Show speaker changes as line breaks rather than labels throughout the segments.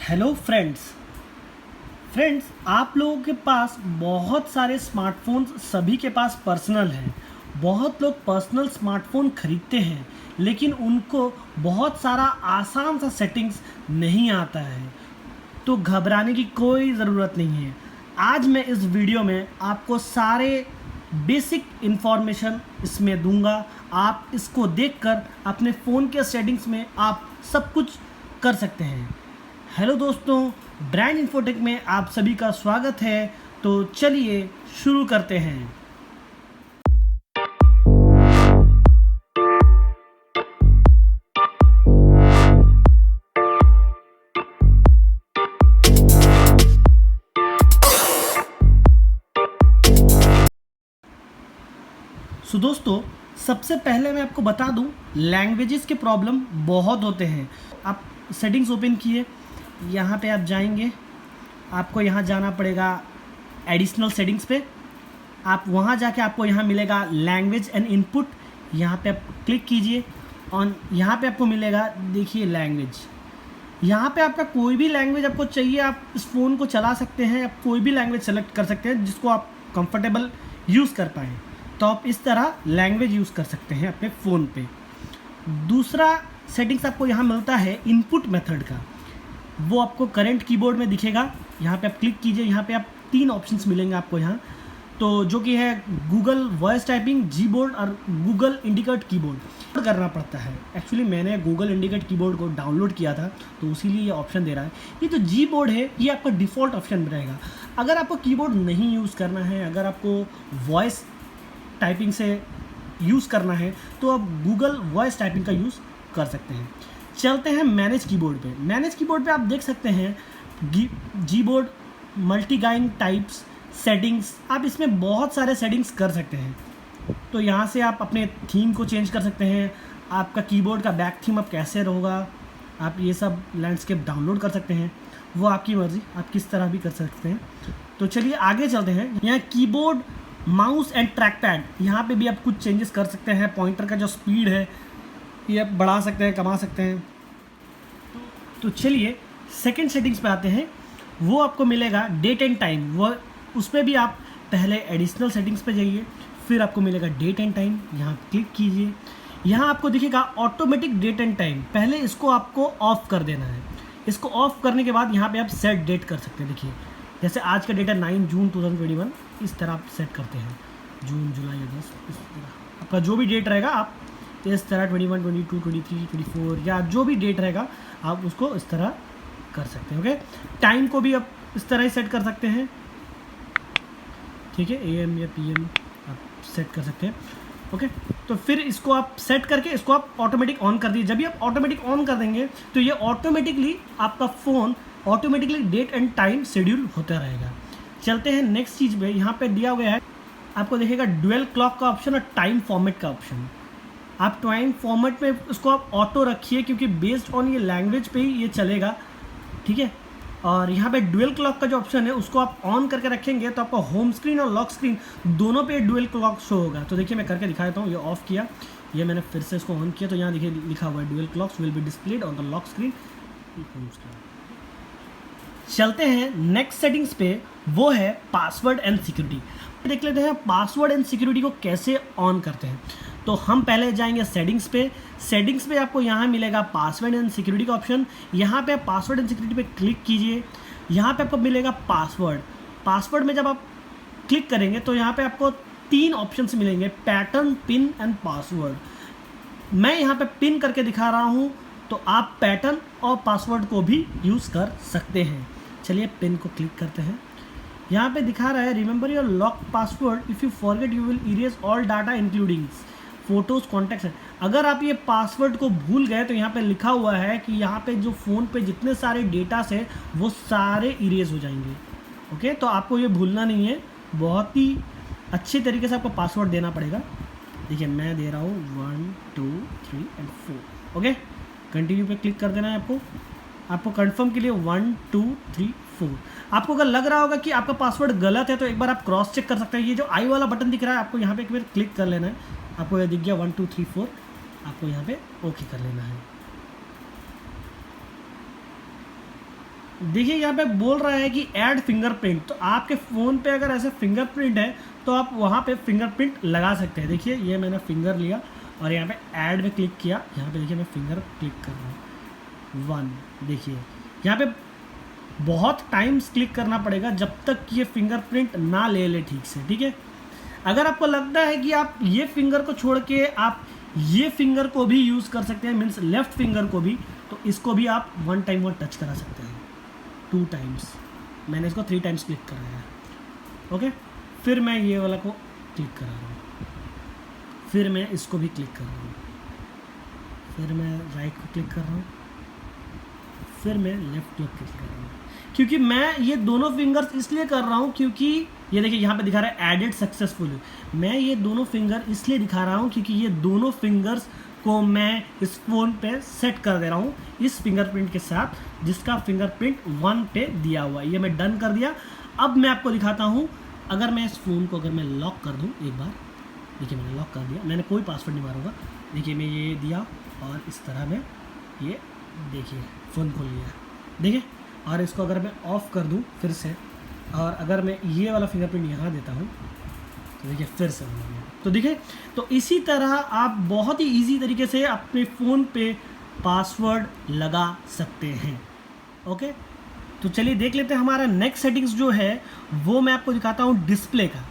Hello friends. आप लोगों के पास बहुत सारे स्मार्टफोन्स सभी के पास पर्सनल हैं। बहुत लोग पर्सनल स्मार्टफोन खरीदते हैं लेकिन उनको बहुत सारा आसान सा सेटिंग्स नहीं आता है, तो घबराने की कोई ज़रूरत नहीं है। आज मैं इस वीडियो में आपको सारे बेसिक इन्फॉर्मेशन इसमें दूंगा। आप इसको देखकर अपने फ़ोन के सेटिंग्स में आप सब कुछ कर सकते हैं। हेलो दोस्तों, ब्रांड इन्फोटेक में आप सभी का स्वागत है। तो चलिए शुरू करते हैं। दोस्तों, सबसे पहले मैं आपको बता दूं, लैंग्वेजेस के प्रॉब्लम बहुत होते हैं। आप सेटिंग्स ओपन किए, यहाँ पे आप जाएंगे, आपको यहाँ जाना पड़ेगा एडिशनल सेटिंग्स पे। आप वहाँ जाके आपको यहाँ मिलेगा लैंग्वेज एंड इनपुट, यहाँ पे आप क्लिक कीजिए और यहाँ पे आपको मिलेगा, देखिए लैंग्वेज। यहाँ पे आपका कोई भी लैंग्वेज आपको चाहिए, आप इस फ़ोन को चला सकते हैं। आप कोई भी लैंग्वेज सेलेक्ट कर सकते हैं जिसको आप कंफर्टेबल यूज़ कर पाएँ। तो आप इस तरह लैंग्वेज यूज़ कर सकते हैं अपने फ़ोन पे। दूसरा सेटिंग्स आपको यहाँ मिलता है इनपुट मेथड का, वो आपको करंट कीबोर्ड में दिखेगा। यहाँ पे आप क्लिक कीजिए, यहाँ पे आप 3 ऑप्शंस मिलेंगे आपको यहाँ, तो जो कि है गूगल वॉइस टाइपिंग, जी बोर्ड और गूगल इंडिकेट कीबोर्ड करना पड़ता है। एक्चुअली मैंने गूगल इंडिकेट कीबोर्ड को डाउनलोड किया था, तो इसीलिए ये ऑप्शन दे रहा है। ये जो जी बोर्ड है ये आपका डिफ़ॉल्ट ऑप्शन रहेगा। अगर आपको कीबोर्ड नहीं यूज़ करना है, अगर आपको वॉइस टाइपिंग से यूज़ करना है, तो आप गूगल वॉइस टाइपिंग का यूज़ कर सकते हैं। चलते हैं मैनेज कीबोर्ड पे। मैनेज कीबोर्ड पे आप देख सकते हैं जी बोर्ड, मल्टी गाइंग टाइप्स, सेटिंग्स। आप इसमें बहुत सारे सेटिंग्स कर सकते हैं। तो यहाँ से आप अपने थीम को चेंज कर सकते हैं। आपका कीबोर्ड का बैक थीम अब कैसे होगा, आप ये सब लैंडस्केप डाउनलोड कर सकते हैं। वो आपकी मर्ज़ी, आप किस तरह भी कर सकते हैं। तो चलिए आगे चलते हैं। यहाँ keyboard, mouse and track pad, यहाँ पे भी आप कुछ चेंजेस कर सकते हैं। पॉइंटर का जो स्पीड है ये आप बढ़ा सकते हैं, कमा सकते हैं। तो चलिए सेकंड सेटिंग्स पे आते हैं। वो आपको मिलेगा डेट एंड टाइम। वो उस पर भी आप पहले एडिशनल सेटिंग्स पे जाइए, फिर आपको मिलेगा डेट एंड टाइम, यहाँ क्लिक कीजिए। यहाँ आपको दिखेगा ऑटोमेटिक डेट एंड टाइम। पहले इसको आपको ऑफ़ कर देना है। इसको ऑफ़ करने के बाद यहाँ पे आप सेट डेट कर सकते हैं। देखिए, जैसे आज का डेट है 9 जून 2021, इस तरह आप सेट करते हैं। जून, जुलाई, अगस्त, इस तरह आपका जो भी डेट रहेगा आप इस तरह 21, 22, 23, 24 या जो भी डेट रहेगा आप उसको इस तरह कर सकते हैं। ओके, टाइम को भी आप इस तरह ही सेट कर सकते हैं। ठीक है, AM या PM आप सेट कर सकते हैं। ओके, तो फिर इसको आप सेट करके इसको आप ऑटोमेटिक ऑन कर दीजिए। जब भी आप ऑटोमेटिक ऑन कर देंगे तो ये ऑटोमेटिकली आपका phone automatically date and time schedule होता रहेगा। चलते हैं नेक्स्ट चीज़ पे। यहाँ पे दिया गया है, आपको देखेगा डुअल क्लॉक का ऑप्शन और टाइम फॉर्मेट का ऑप्शन। आप टाइम फॉर्मेट में उसको आप ऑटो रखिए, क्योंकि बेस्ड ऑन ये लैंग्वेज पे ही ये चलेगा। ठीक है, और यहाँ पे डुअल क्लॉक का जो ऑप्शन है उसको आप ऑन करके रखेंगे तो आपका होम स्क्रीन और लॉक स्क्रीन दोनों पे डुअल क्लॉक शो होगा। तो देखिए मैं करके दिखा देता हूँ। ये ऑफ़ किया, ये मैंने फिर से इसको ऑन किया, तो यहाँ देखिए लिखा हुआ है dual clocks will be displayed on the lock screen, home screen. चलते हैं नेक्स्ट सेटिंग्स पे, वो है पासवर्ड एंड सिक्योरिटी। देख लेते हैं पासवर्ड एंड सिक्योरिटी को कैसे ऑन करते हैं। तो हम पहले जाएंगे सेटिंग्स पे। सेटिंग्स पे आपको यहाँ मिलेगा पासवर्ड एंड सिक्योरिटी का ऑप्शन। यहाँ पे आप पासवर्ड एंड सिक्योरिटी पे क्लिक कीजिए। यहाँ पे आपको मिलेगा पासवर्ड। पासवर्ड में जब आप क्लिक करेंगे तो यहाँ पे आपको 3 ऑप्शंस मिलेंगे, पैटर्न, पिन एंड पासवर्ड। मैं यहाँ पे पिन करके दिखा रहा हूँ, तो आप पैटर्न और पासवर्ड को भी यूज़ कर सकते हैं। चलिए पिन को क्लिक करते हैं। यहाँ पे दिखा रहा है remember your lock password, if you forget you will erase all data including photos, contacts. अगर आप ये पासवर्ड को भूल गए तो यहाँ पे लिखा हुआ है कि यहाँ पे जो फ़ोन पे जितने सारे डेटास है वो सारे इरेज हो जाएंगे। ओके, तो आपको ये भूलना नहीं है, बहुत ही अच्छे तरीके से आपको पासवर्ड देना पड़ेगा। देखिए मैं दे रहा हूँ 1, 2, 3 एंड 4। ओके, कंटिन्यू पे क्लिक कर देना है आपको कंफर्म के लिए 1, 2, 3, 4। आपको अगर लग रहा होगा कि आपका पासवर्ड गलत है तो एक बार आप क्रॉस चेक कर सकते हैं। ये जो आई वाला बटन दिख रहा है आपको यहाँ पे एक बार क्लिक कर लेना है। आपको ये दिख गया 1, 2, 3, 4, आपको यहाँ पे ओके कर लेना है। देखिए यहाँ पे बोल रहा है कि ऐड फिंगरप्रिंट, तो आपके फ़ोन पे अगर ऐसे फिंगरप्रिंट है तो आप वहाँ पे फिंगरप्रिंट लगा सकते हैं। देखिए ये मैंने फिंगर लिया और यहाँ पे ऐड पे क्लिक किया, यहाँ पे देखिए मैं फिंगर क्लिक कर रहा हूँ 1। देखिए यहाँ पे बहुत टाइम्स क्लिक करना पड़ेगा जब तक ये फिंगरप्रिंट ना ले ठीक से, ठीक है। अगर आपको लगता है कि आप ये फिंगर को छोड़ के आप ये फिंगर को भी यूज़ कर सकते हैं, मीन्स लेफ्ट फिंगर को भी, तो इसको भी आप 1 टाइम और टच करा सकते हैं, 2 टाइम्स। मैंने इसको 3 टाइम्स क्लिक कराया है, ओके। फिर मैं ये वाला को क्लिक करा रहा हूँ, फिर मैं इसको भी क्लिक कर रहा हूँ, फिर मैं राइट को क्लिक कर रहा हूँ, फिर मैं लेफ्ट क्लिक कर रहा हूँ। क्योंकि मैं ये दोनों फिंगर्स इसलिए कर रहा हूँ क्योंकि ये देखिए यहाँ पे दिखा रहा है एडेड सक्सेसफुली। मैं ये दोनों फिंगर इसलिए दिखा रहा हूँ क्योंकि ये दोनों फिंगर्स को मैं इस फ़ोन पे सेट कर दे रहा हूँ इस फिंगरप्रिंट के साथ, जिसका फिंगरप्रिंट 1 पे दिया हुआ है। ये मैं डन कर दिया। अब मैं आपको दिखाता हूँ, अगर मैं इस फ़ोन को अगर मैं लॉक कर दूँ एक बार, देखिए मैंने लॉक कर दिया, मैंने कोई पासवर्ड नहीं मारूंगा। देखिए मैं ये दिया और इस तरह मैं ये देखिए फ़ोन खोल लिया, देखिए। और इसको अगर मैं ऑफ़ कर दूँ फिर से, और अगर मैं ये वाला फिंगरप्रिंट यहाँ देता हूँ तो देखिए फिर से बना गया। तो देखिए, तो इसी तरह आप बहुत ही इजी तरीके से अपने फ़ोन पे पासवर्ड लगा सकते हैं, ओके। तो चलिए देख लेते हैं हमारा नेक्स्ट सेटिंग्स जो है वो मैं आपको दिखाता हूँ डिस्प्ले का।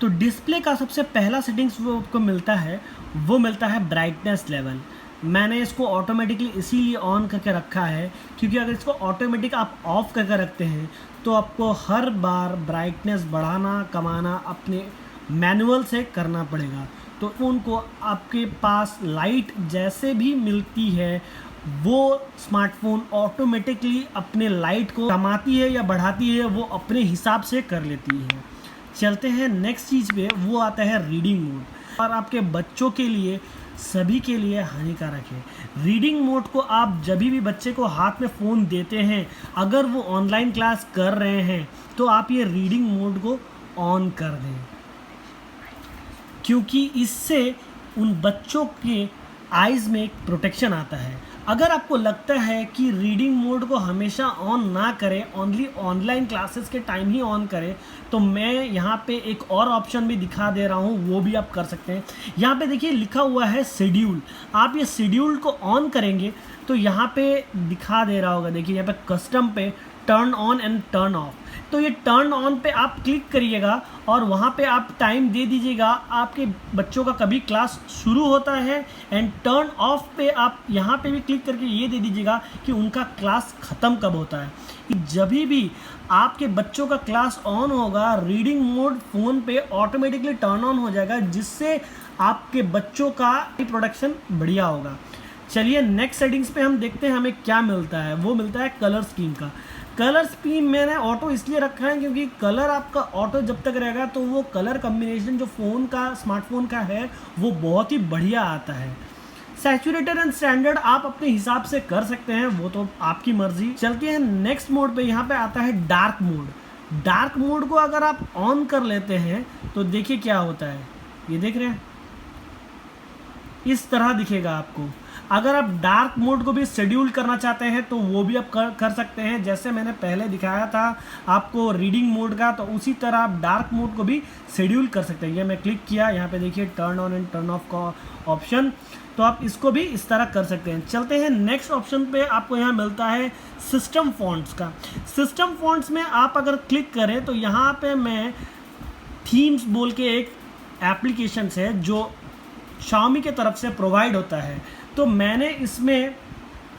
तो डिस्प्ले का सबसे पहला सेटिंग्स वो आपको मिलता है, वो मिलता है ब्राइटनेस लेवल। मैंने इसको ऑटोमेटिकली इसीलिए ऑन करके रखा है क्योंकि अगर इसको ऑटोमेटिक आप ऑफ़ करके रखते हैं तो आपको हर बार ब्राइटनेस बढ़ाना कमाना अपने मैनुअल से करना पड़ेगा। तो फ़ोन को आपके पास लाइट जैसे भी मिलती है वो स्मार्टफोन ऑटोमेटिकली अपने लाइट को कमाती है या बढ़ाती है, वो अपने हिसाब से कर लेती है। चलते हैं नेक्स्ट चीज़ पे, वो आता है रीडिंग मोड। और आपके बच्चों के लिए सभी के लिए हानिकारक है। रीडिंग मोड को आप जब भी बच्चे को हाथ में फ़ोन देते हैं, अगर वो ऑनलाइन क्लास कर रहे हैं तो आप ये रीडिंग मोड को ऑन कर दें, क्योंकि इससे उन बच्चों के आइज़ में एक प्रोटेक्शन आता है। अगर आपको लगता है कि रीडिंग मोड को हमेशा ऑन ना करें, ओनली ऑनलाइन क्लासेस के टाइम ही ऑन करें, तो मैं यहाँ पे एक और ऑप्शन भी दिखा दे रहा हूँ, वो भी आप कर सकते हैं। यहाँ पे देखिए लिखा हुआ है शेड्यूल। आप ये शेड्यूल को ऑन करेंगे तो यहाँ पे दिखा दे रहा होगा, देखिए यहाँ पे कस्टम पे turn on and turn off. तो ये टर्न ऑन पे आप क्लिक करिएगा और वहाँ पे आप टाइम दे दीजिएगा आपके बच्चों का कभी क्लास शुरू होता है, एंड टर्न ऑफ पे आप यहाँ पे भी क्लिक करके ये दे दीजिएगा कि उनका क्लास ख़त्म कब होता है। जब भी आपके बच्चों का क्लास ऑन होगा, रीडिंग मोड फ़ोन पे ऑटोमेटिकली टर्न ऑन हो जाएगा, जिससे आपके बच्चों का प्रोडक्शन बढ़िया होगा। चलिए नेक्स्ट सेटिंग्स पे हम देखते हैं हमें क्या मिलता है। वो मिलता है कलर स्कीम का। कलर स्कीम मैंने ऑटो इसलिए रखा है क्योंकि कलर आपका ऑटो जब तक रहेगा तो वो कलर कम्बिनेशन जो फ़ोन का स्मार्टफोन का है वो बहुत ही बढ़िया आता है। सैचुरेटेड एंड स्टैंडर्ड आप अपने हिसाब से कर सकते हैं, वो तो आपकी मर्जी। चलते हैं नेक्स्ट मोड पे। यहाँ पे आता है डार्क मोड। डार्क मोड को अगर आप ऑन कर लेते हैं तो देखिए क्या होता है, ये देख रहे हैं, इस तरह दिखेगा आपको। अगर आप डार्क मोड को भी शेड्यूल करना चाहते हैं तो वो भी आप कर सकते हैं, जैसे मैंने पहले दिखाया था आपको रीडिंग मोड का, तो उसी तरह आप डार्क मोड को भी शेड्यूल कर सकते हैं। ये मैं क्लिक किया, यहाँ पे देखिए turn on and turn off का ऑप्शन, तो आप इसको भी इस तरह कर सकते हैं। चलते हैं नेक्स्ट ऑप्शन पे। आपको यहाँ मिलता है सिस्टम फॉन्ट्स का। सिस्टम फॉन्ट्स में आप अगर क्लिक करें तो यहाँ पे मैं थीम्स बोल के एक एप्लीकेशन है जो Xiaomi के तरफ से प्रोवाइड होता है, तो मैंने इसमें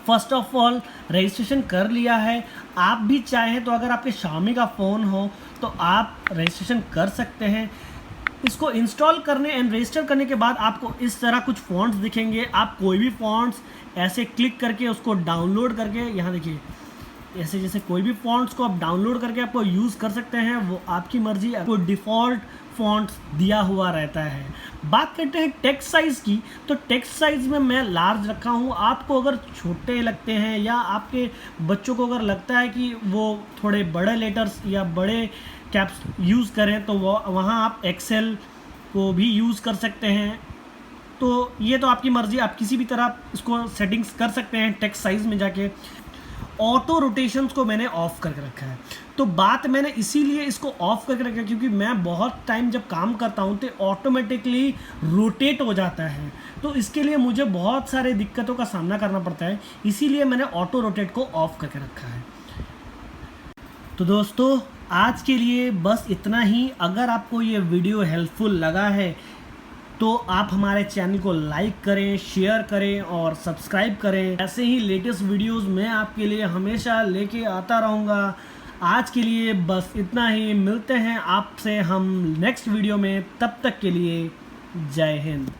फ़र्स्ट ऑफ ऑल रजिस्ट्रेशन कर लिया है। आप भी चाहें तो अगर आपके Xiaomi का फ़ोन हो तो आप रजिस्ट्रेशन कर सकते हैं। इसको इंस्टॉल करने एंड रजिस्टर करने के बाद आपको इस तरह कुछ फ़ॉन्ट्स दिखेंगे। आप कोई भी फ़ॉन्ट्स ऐसे क्लिक करके उसको डाउनलोड करके, यहाँ देखिए ऐसे जैसे कोई भी फ़ॉन्ट्स को आप डाउनलोड करके आपको यूज़ कर सकते हैं, वो आपकी मर्ज़ी। आपको डिफ़ॉल्ट फ़ॉन्ट्स दिया हुआ रहता है। बात करते हैं टेक्स्ट साइज़ की, तो टेक्स्ट साइज़ में मैं लार्ज रखा हूँ। आपको अगर छोटे लगते हैं या आपके बच्चों को अगर लगता है कि वो थोड़े बड़े लेटर्स या बड़े कैप्स यूज़ करें तो वो वहाँ आप एक्सेल को भी यूज़ कर सकते हैं। तो ये तो आपकी मर्ज़ी, आप किसी भी तरह इसको सेटिंग्स कर सकते हैं टेक्स्ट साइज़ में जाके। ऑटो रोटेशंस को मैंने ऑफ करके रखा है। तो बात मैंने इसीलिए इसको ऑफ करके रखा है क्योंकि मैं बहुत टाइम जब काम करता हूँ तो ऑटोमेटिकली रोटेट हो जाता है, तो इसके लिए मुझे बहुत सारे दिक्कतों का सामना करना पड़ता है, इसीलिए मैंने ऑटो रोटेट को ऑफ करके रखा है। तो दोस्तों आज के लिए बस इतना ही। अगर आपको ये वीडियो हेल्पफुल लगा है तो आप हमारे चैनल को लाइक करें, शेयर करें और सब्सक्राइब करें। ऐसे ही लेटेस्ट वीडियोस मैं आपके लिए हमेशा लेके आता रहूँगा। आज के लिए बस इतना ही। मिलते हैं आपसे हम नेक्स्ट वीडियो में, तब तक के लिए जय हिंद।